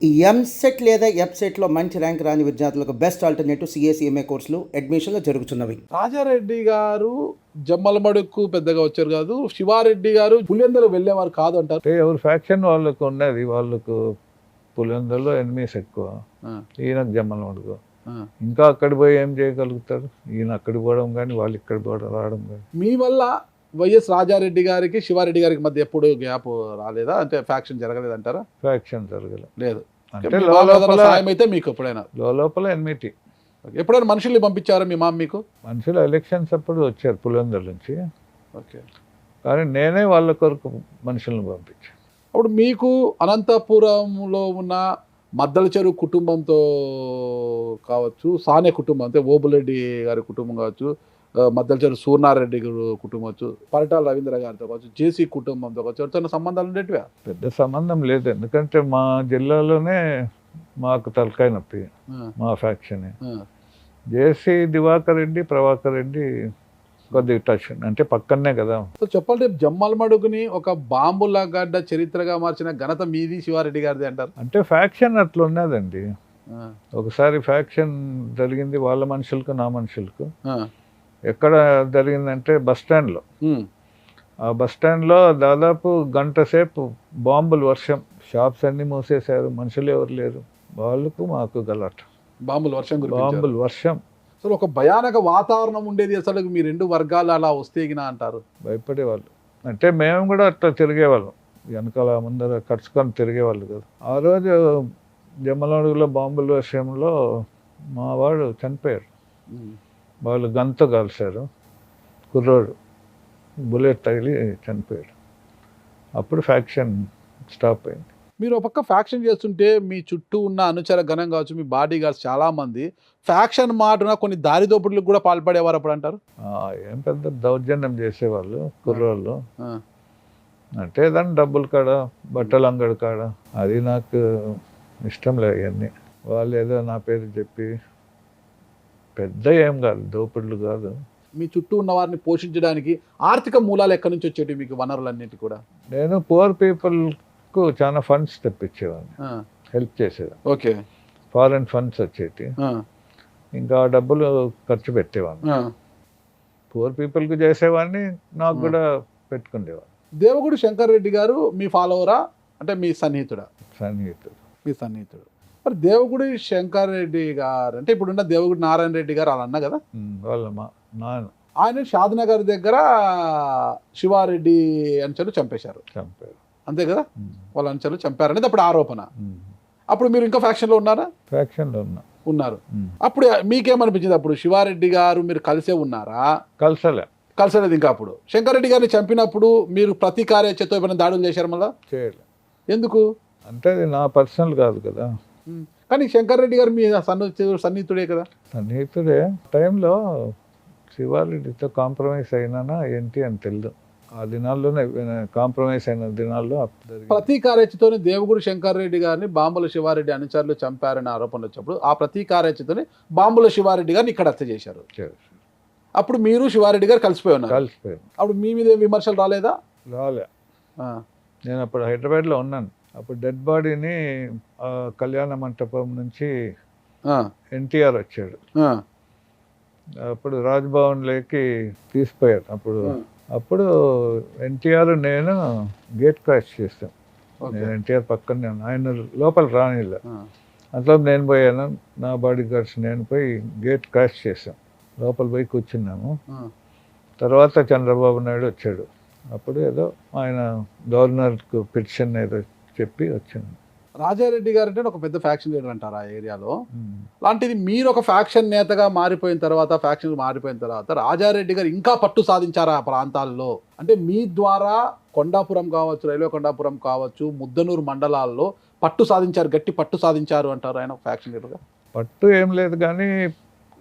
ఈ ఎంసెట్ లేదా ఎఫ్సెట్‌లో మంచి ర్యాంక్ రాని విద్యార్థులకు బెస్ట్ ఆల్టర్‌నేటివ్ సీఏసీఎంఏ కోర్సులు అడ్మిషన్‌లు జరుగుతున్నవి. రాజారెడ్డి గారు జమ్మలమడుగుకు పెద్దగా వచ్చారు కాదు. శివారెడ్డి గారు పులివెందులకు వెళ్ళేవారు కాదు అంటారు. అంటే ఎవరి ఫ్యాక్షన్ వాళ్ళకు ఉన్నది. వాళ్ళకు పులివెందుల్లో ఎనిమీస్ ఎక్కువ. ఆ, ఈయనకు జమ్మలమడుగు. ఆ. ఇంకా అక్కడికి పోయి ఏం చేయగలుగుతారు? ఈయన అక్కడికి పోవడం కానీ వాళ్ళు ఇక్కడ పోవడం రావడం కానీ. మీ వల్ల వైఎస్ రాజారెడ్డి గారికి శివారెడ్డి గారికి మధ్య ఎప్పుడు గ్యాప్ రాలేదా? అంటే ఫ్యాక్షన్ జరగలేదంటారా? ఫ్యాక్షన్ జరగలే. లేదు. అంటే మీ మామ ఏదైనా లోపల సాయం అయితే మీకు ఎప్పుడైనా లోపల ఎన్మిటీ. ఎప్పుడైనా మనుషుల్ని పంపించారా మీ మామ మీకు? మనుషులు ఎలక్షన్స్ అప్పుడు వచ్చారు పులివెందుల నుంచి. ఓకే. కానీ నేనే వాళ్ళ కొరకు మనుషులను పంపించాను. అప్పుడు మీకు అనంతపురంలో ఉన్న మద్దల చెరువు కుటుంబంతో కావచ్చు, సానే కుటుంబం అంటే ఓబులెడ్డి గారి కుటుంబం కావచ్చు, మద్దల చెరువు సూర్నారెడ్డి గారి కుటుంబం కావచ్చు, పరిటాల రవీంద్ర గారితో కావచ్చు, జేసీ కుటుంబంతో కావచ్చు, ఎవరితో సంబంధాలు ఉండేటివా? పెద్ద సంబంధం లేదు. ఎందుకంటే మా జిల్లాలోనే మాకు తలకాయ నొప్పి మా ఫ్యాక్షన్. జేసీ దివాకర్ రెడ్డి, ప్రభాకర్ రెడ్డి కొద్దిగా టచ్, అంటే పక్కనే కదా. సో చెప్పాలంటే జమ్మలమడుగుని ఒక బాంబుల గడ్డ చరిత్రగా మార్చిన ఘనత మీది, శివారెడ్డి గారిది అంటారు. అంటే ఫ్యాక్షన్ అట్లా ఉన్నదండి. ఆ, ఒకసారి ఫ్యాక్షన్ జరిగింది వాళ్ళ మనుషులకు నా మనుషులకు. ఆ, ఎక్కడ జరిగిందంటే బస్ స్టాండ్లో. ఉమ్, ఆ బస్ స్టాండ్లో దాదాపు గంట సేపు బాంబులు వర్షం. షాప్స్ అన్నీ మూసేశారు, మనుషులు ఎవరు లేరు. వాళ్ళకు మాకు గలాట. బాంబుల వర్షం గురించి బాంబులు వర్షం. అసలు ఒక భయానక వాతావరణం ఉండేది. అసలు మీ రెండు వర్గాలు అలా వస్తేగినా అంటారు. భయపడేవాళ్ళు. అంటే మేము కూడా అట్లా తిరిగేవాళ్ళం, వెనకాల ముందర ఖర్చుకొని తిరిగేవాళ్ళు కదా. ఆ రోజు జమ్మలమడుగులో బాంబుల వర్షంలో మా వాడు చనిపోయారు. ఉమ్. వాళ్ళు గన్తో కాల్చారు. కుర్రోడు బుల్లెట్ తగిలి చనిపోయాడు. అప్పుడు ఫ్యాక్షన్ స్టాప్ అయింది. మీరు ఒక పక్క ఫ్యాక్షన్ చేస్తుంటే మీ చుట్టూ ఉన్న అనుచర గణం కావచ్చు, మీ బాడీ గార్డ్స్ చాలా మంది ఫ్యాక్షన్ మాటున కొన్ని దారి దోపిడీలకు కూడా పాల్పడేవారు అప్పుడు అంటారు. ఏం పెద్ద దౌర్జన్యం చేసేవాళ్ళు కుర్రోళ్ళు. ఆ, అంటే దాన్ని డబ్బులు కాడ, బట్టలు అంగడి కాడ, అది నాకు ఇష్టం లేదు. అవన్నీ వాళ్ళు ఏదో నా పేరు చెప్పి పెద్ద ఏం కాదు, దోపిడులు కాదు. మీ చుట్టూ ఉన్న వారిని పోషించడానికి ఆర్థిక మూలాలు ఎక్కడి నుంచి వచ్చేవి మీకు, వనరులన్నిటి కూడా? నేను పూర్ పీపుల్కు చాలా ఫండ్స్ తెప్పించేవాడిని, ఆ, హెల్ప్ చేసేవాడిని. ఓకే. ఫారెన్ ఫండ్స్ వచ్చేటి, ఆ, ఇంకా ఆ డబ్బులు ఖర్చు పెట్టేవాడిని. ఆ. పూర్ పీపుల్కి చేసేవాడిని, నాకు కూడా పెట్టుకునేవాడిని. దేవగుడి శంకర్ రెడ్డి గారు మీ ఫాలోవరా, అంటే మీ సన్నిహితుడా? సన్నిహితుడు. మీ సన్నిహితుడు. మరి దేవగుడి శంకర్ రెడ్డి గారు అంటే ఇప్పుడున్న దేవగుడి నారాయణ రెడ్డి గారు అలా అన్నా కదా, వాళ్ళ మా నాన్న ఆయన షాద్నగర్ దగ్గర శివారెడ్డి అంచెలు చంపేశారు, చంపారు. అంతే కదా? వాళ్ళ అంచెలు చంపారనేది అప్పుడు ఆరోపణ. అప్పుడు మీరు ఇంకా ఫ్యాక్షన్లో ఉన్నారా? ఫ్యాక్షన్లో ఉన్నా. ఉన్నారు. అప్పుడు మీకేమనిపించింది? అప్పుడు శివారెడ్డి గారు మీరు కలిసే ఉన్నారా? కలిసలే. కలిసలేదు. ఇంకా అప్పుడు శంకర్ రెడ్డి గారిని చంపినప్పుడు మీరు ప్రతీకార్యచతో ఏమైనా దాడులు చేశారు మళ్ళా? చేయలే. ఎందుకు? అంటే అది నా పర్సనల్ కాదు కదా. కానీ శంకర్ రెడ్డి గారు మీ సన్నిహితుడే కదా. సన్నిహితుడే. టైంలో శివారెడ్డితో కాంప్రమైజ్ అయినానా ఏంటి అని తెలియదు. ఆ దినాల్లోనే కాంప్రమైజ్ అయిన దినాల్లో జరిగింది. ప్రతీకార్యతోనే దేవగుడి శంకర్ రెడ్డి గారిని బాంబుల శివారెడ్డి అనుచరులు చంపారని ఆరోపణలు వచ్చినప్పుడు ఆ ప్రతీకార్యతోనే బాంబుల శివారెడ్డి గారిని ఇక్కడ హత్య చేశారు. అప్పుడు మీరు శివారెడ్డి గారు కలిసిపోయి ఉన్నారు. కలిసిపోయాను. అప్పుడు మీ మీద ఏం విమర్శలు రాలేదా? రాలే. ఆ, నేను అప్పుడు హైదరాబాద్లో ఉన్నాను. అప్పుడు డెడ్ బాడీని కళ్యాణ మంటపం నుంచి ఆ, ఎన్టీఆర్ వచ్చాడు. ఆ, అప్పుడు రాజ్భవన్లోకి తీసిపోయారు. అప్పుడు ఎన్టీఆర్ నేను గేట్ క్రాష్ చేస్తాం. ఓకే. నేను ఎన్టీఆర్ పక్కనే ఉన్నా, ఆయన లోపల రానిలే. ఆ, అంతలో నేను పోయాను, నా బాడీ గార్డ్స్ నేను పోయి గేట్ క్రాష్ చేసాం. లోపల పోయి కూర్చున్నాము. ఆ. తర్వాత చంద్రబాబు నాయుడు వచ్చాడు. అప్పుడు ఏదో ఆయన గవర్నర్కు పిటిషన్ ఏదో చెప్పి వచ్చింది. రాజారెడ్డి గారు అంటే ఒక పెద్ద ఫ్యాక్షన్ లీడర్ అంటారు ఆ ఏరియాలో. లాంటిది మీరు ఒక ఫ్యాక్షన్ నేతగా మారిపోయిన తర్వాత, ఫ్యాక్షన్ మారిపోయిన తర్వాత రాజారెడ్డి గారు ఇంకా పట్టు సాధించారా ఆ ప్రాంతాల్లో? అంటే మీ ద్వారా కొండాపురం కావచ్చు, రైల్వే కొండాపురం కావచ్చు, ముద్దనూరు మండలాల్లో పట్టు సాధించారు, గట్టి పట్టు సాధించారు అంటారు ఆయన ఫ్యాక్షన్ లీడర్గా? పట్టు ఏం లేదు, కానీ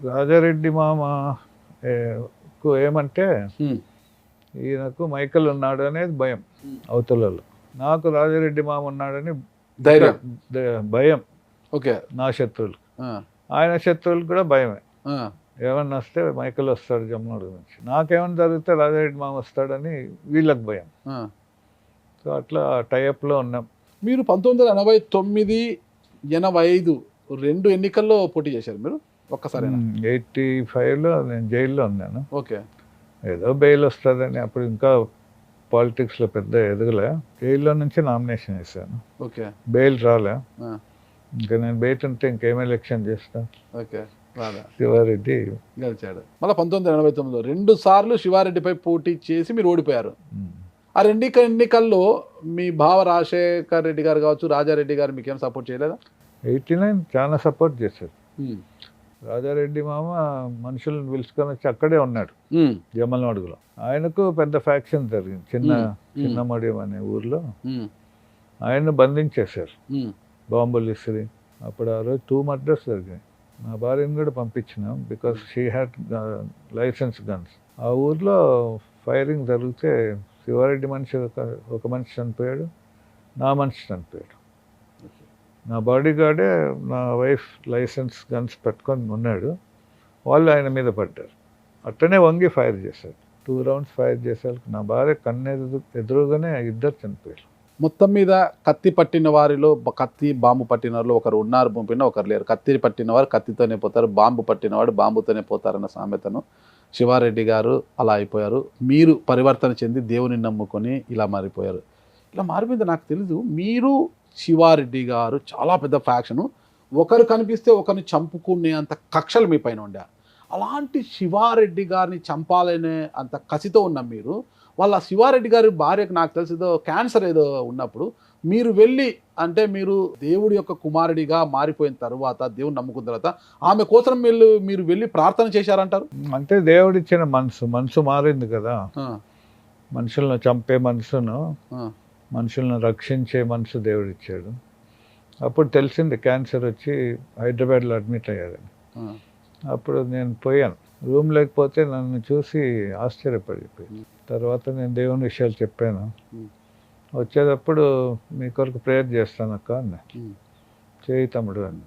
రాజారెడ్డి మామ ఏమంటే ఈయనకు మైకల్ ఉన్నాడు అనేది భయం అవతలలో. నాకు రాజారెడ్డి మామ ఉన్నాడని ధైర్యం, భయం. ఓకే. నా శత్రువులు, ఆ, ఆయన శత్రువులు కూడా భయమే. ఆ, ఏమన్నా వస్తే మైకల్ వస్తాడు జమ్మనోడు నుంచి, నాకేమన్నా జరిగితే రాజారెడ్డి మామ వస్తాడని వీళ్ళకి భయం. ఆ. సో అట్లా టైఅప్లో ఉన్నాం. మీరు 1989 85 2 ఎన్నికల్లో పోటీ చేశారు మీరు ఒక్కసారి. 85లో నేను జైల్లో ఉన్నాను. ఓకే. ఏదో బెయిల్ వస్తుందని అప్పుడు ఇంకా పాలిటిక్స్లో పెద్ద ఎదగలే. జైల్లో నుంచి నామినేషన్ వేసాను. ఓకే. బెయిల్ రాలే. ఆ, ఇంకా నేను బయట ఉంటే ఇంకేం ఎలక్షన్ చేస్తా. ఓకే. రాదా? శివారెడ్డి గెలిచాడు. మళ్ళీ 1989లో 2 సార్లు శివారెడ్డిపై పోటీ చేసి మీరు ఓడిపోయారు. ఆ 2 ఎన్నికల్లో మీ బావ రాజశేఖర్ రెడ్డి గారు కావచ్చు, రాజారెడ్డి గారు మీకేం సపోర్ట్ చేయలేదా? 89 చాలా సపోర్ట్ చేశారు. రాజారెడ్డి మామ మనుషులను పిలుచుకొని వచ్చి అక్కడే ఉన్నాడు జమ్మలమడుగులో. ఆయనకు పెద్ద ఫ్యాక్షన్ జరిగింది చిన్నమడియం అనే ఊర్లో. ఆయన్ని బంధించేశారు బాంబులు ఇసిరి. అప్పుడు ఆ రోజు 2 మర్డర్స్ జరిగాయి. నా భార్యను కూడా పంపించినాం because she had license guns. ఆ ఊర్లో ఫైరింగ్ జరిగితే శివారెడ్డి మనిషి ఒక మనిషి చనిపోయాడు, నా మనిషి చనిపోయాడు. నా బాడీ గార్డే నా వైఫ్ లైసెన్స్ గన్స్ పెట్టుకొని ఉన్నాడు. వాళ్ళు ఆయన మీద పడ్డారు. అట్టనే వంగి ఫైర్ చేశారు. 2 రౌండ్స్ ఫైర్ చేశారు. నా భార్య ఎదురుగానే 2 చనిపోయారు. మొత్తం మీద కత్తి పట్టిన వారిలో కత్తి బాంబు పట్టిన వారిలో ఒకరు ఉన్నారు, పంపిన ఒకరు లేరు. కత్తి పట్టిన వారు కత్తితోనే పోతారు, బాంబు పట్టినవాడు బాంబుతోనే పోతారన్న సామెతను శివారెడ్డి గారు అలా అయిపోయారు. మీరు పరివర్తన చెంది దేవుని నమ్ముకొని ఇలా మారిపోయారు. ఇలా మారిపోయింది నాకు తెలీదు. మీరు శివారెడ్డి గారు చాలా పెద్ద ఫ్యాక్షను, ఒకరు కనిపిస్తే ఒకరిని చంపుకునే అంత కక్షలు మీ పైన ఉండారు. అలాంటి శివారెడ్డి గారిని చంపాలనే అంత కసితో ఉన్న మీరు, వాళ్ళ శివారెడ్డి గారి భార్యకు నాకు తెలిసి ఏదో క్యాన్సర్ ఏదో ఉన్నప్పుడు మీరు వెళ్ళి, అంటే మీరు దేవుడి యొక్క కుమారుడిగా మారిపోయిన తర్వాత, దేవుని నమ్ముకున్న తర్వాత ఆమె కోసం మీరు వెళ్ళి ప్రార్థన చేశారంటారు. అంటే దేవుడిచ్చిన మనసు మారింది కదా. మనుషులను చంపే మనసును, మనుషులను రక్షించే మనసు దేవుడిచ్చాడు. అప్పుడు తెలిసింది క్యాన్సర్ వచ్చి హైదరాబాద్లో అడ్మిట్ అయ్యారని. అప్పుడు నేను పోయాను. రూమ్ లేకపోతే నన్ను చూసి ఆశ్చర్యపడిపోయింది. తర్వాత నేను దేవుని విషయాలు చెప్పాను. వచ్చేటప్పుడు మీ కొరకు ప్రేయర్ చేస్తాను అక్క అన్న. చేయి తమ్ముడు అని.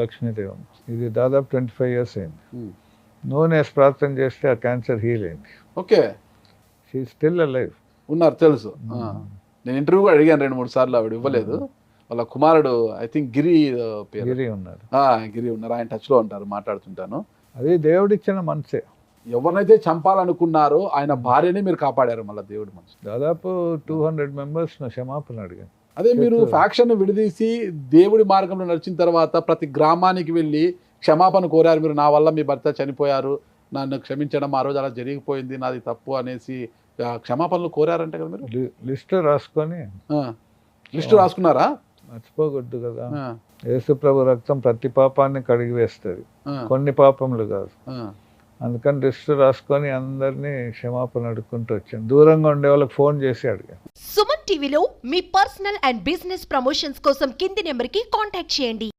లక్ష్మీదేవమ్మ. ఇది దాదాపు 25 years అయింది. నూనె ప్రార్థన చేస్తే ఆ క్యాన్సర్ హీల్ అయింది. ఓకే. She still alive. ఉన్నారు తెలుసు. నేను ఇంటర్వ్యూ కూడా అడిగాను 2-3 సార్లు, ఆవిడ ఇవ్వలేదు. వాళ్ళ కుమారుడు ఐ థింక్ గిరి ఉన్నారు. గిరి ఉన్నారు. ఆయన టచ్లో ఉంటారు, మాట్లాడుతుంటాను. అది దేవుడిచ్చిన మనసే. ఎవరినైతే చంపాలనుకున్నారో ఆయన భార్యని మీరు కాపాడారు. మళ్ళీ దేవుడి మనసు. దాదాపు 200 members క్షమాపణ అడిగాను. అదే మీరు ఫ్యాక్షన్ విడదీసి దేవుడి మార్గంలో నడిచిన తర్వాత ప్రతి గ్రామానికి వెళ్ళి క్షమాపణ కోరారు మీరు. నా వల్ల మీ భర్త చనిపోయారు, నన్ను క్షమించడం, ఆ రోజు అలా జరిగిపోయింది, నాది తప్పు అనేసి క్షమాపణలు కోరారంటే కదా మీరు. లిస్టు రాసుకొని. లిస్టు రాసుకున్నారా? మర్చిపోకూడదు కదా. యేసు ప్రభు రక్తం ప్రతి పాపాన్ని కడిగి వేస్తుంది, కొన్ని పాపములు కాదు. అందుకని లిస్టు రాసుకొని అందరినీ క్షమాపణ అడుక్కుంటూ వచ్చాను. దూరంగా ఉండే వాళ్ళకి ఫోన్ చేసి అడిగాను. సుమన్ టీవీలో మీ పర్సనల్ అండ్ బిజినెస్ ప్రమోషన్స్ కోసం కింది నెంబర్కి కాంటాక్ట్ చేయండి.